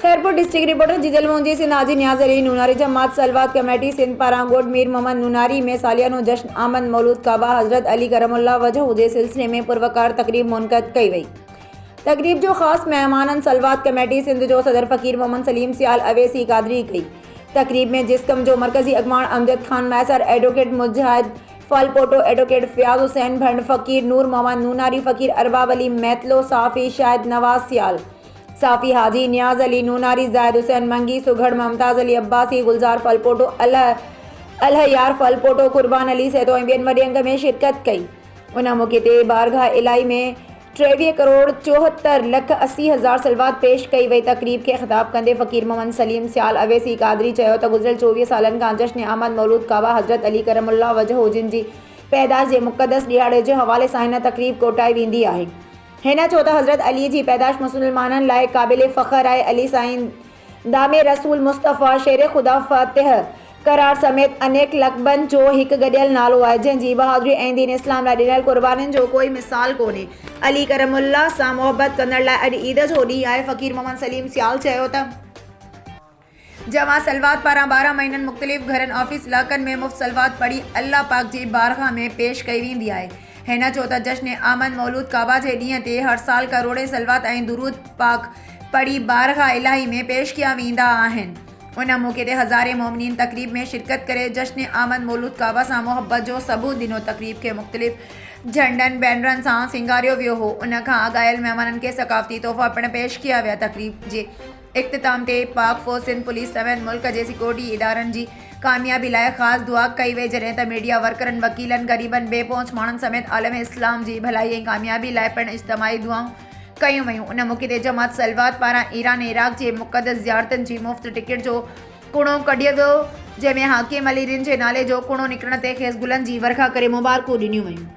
Khairpur district reporter जिजल Monjee से Nazi न्याज अली नूनारी जमात सलवात committee Sindh पारां गोड मीर मोहम्मद नूनारी में सालियानो जश्न आमद मौलूद काबा हजरत अली करमुल्लाह वजह जे सिलसिले में पुरवकार तकरीब मुनक़द कई वई। तकरीब जो ख़ास मेहमान सलवात कमेटी सिंध जो सदर फ़कीर मोहम्मद सलीम सियाल अवैसी कादरी कई। तकरीब में जिसकम जो मरकजी अगमाण अमजद खान मैसर एडवोकेट मुजाहिद फलपोटो एडवोकेट फयाज हुसैन भंड फ़कीर नूर मोहम्मद नूनारी फ़कीर अरबाब अली मैतलो साफ़ी शाहिद नवाज सियाल साफ़ी हाजी न्याज अली नूनारी जायद हुसैन मंगी सुघड़ मुमताज़ अली अब्बासी गुलजार फलपोटो अलहयार फलपोटो कुर्बान अली सैतो बियन वॾी अंग में शिरकत कई। उन मौके ते बारगाह इलाही में 23 करोड़ 74 लख 80 हज़ार सलवात पेश कई वई। तकरीब के ख़िताब कंदे फ़कीर मोहम्मद सलीम सियाल अवैसी कादरी चयो त गुज़िरियल 24 सालनि खां जश्न आमद मौलूद काबा हज़रत अली करमुल्लाह वजह जिन जी पैदाश जे मुक़दस ॾियारे जे हवाले सां हिन तकरीब कोटाई वेंदी आहे। हिन चयो त हज़रत अली जी पैदाश मुसलमाननि लाइ क़ाबिल फ़ख्र आहे। अली साईं दामे रसूल मुस्तफ़ा शेर ख़ुदा फ़ातिह करार समेत अनेक लक़बनि जो हिकु गॾियल नालो आहे जंहिंजी बहादुरी ऐं दीन इस्लाम लाइ ॾिनल क़ुर्बानीनि जो कोई मिसाल कोन्हे। अली करमुल्लाह सां मोहबत कंदड़ लाइ अॼु ईद जो ॾींहुं आहे। फ़कीर मोहम्मद सलीम सियाल चयो त जमा सलवात पारां 12 महीननि मुख़्तलिफ़ घरनि ऑफिस इलाक़नि में मुफ़्त सलवात पढ़ी अल्लाह पाक जी बारगाह में पेश कई वेंदी आहे। हिन चयो त जश्न आमद मौलूद काबा जे ॾींहं ते हर साल करोड़े सलवात ऐं दुरूद पाक पढ़ी बारगाह इलाही में पेश कया वेंदा आहिनि। उन मौके ते हज़ारे मोमिनीन तकरीब में शिरकत करे जश्न आमद मौलूद काबा सां मोहब्बत जो सबूत ॾिनो। तकरीब खे मुख़्तलिफ़ झंडनि बैनरनि सां सिंगारियो वियो हो। उन खां अॻायल महिमाननि खे सक़ाफ़ती तोहफ़ा पिणु पेश कया विया। तकरीब जे इख़्तिताम ते पाक फ़ौज सिंध पुलिस समेत मुल्क जे सिक्योरिटी इदारनि जी कामयाबी लाइ ख़ासि दुआ कई वई जॾहिं त मीडिया वर्करनि वकीलनि ग़रीबनि बेपहुच माण्हुनि समेत आलम इस्लाम जी भलाई ऐं कामयाबी लाइ पिणु इज्तिमाही दुआऊं कयूं वयूं। उन मौके ते जमात सलवात पारां ईरान ऐं इराक़ जे मुक़दस ज़ियारतुनि जी मुफ़्त टिकट जो कुणो कढियो वियो जंहिंमें हाकिम अली रिन जे नाले जो कुणो निकिरण ते खेसि गुलनि जी वर्खा करे मुबारकूं ॾिनियूं वयूं।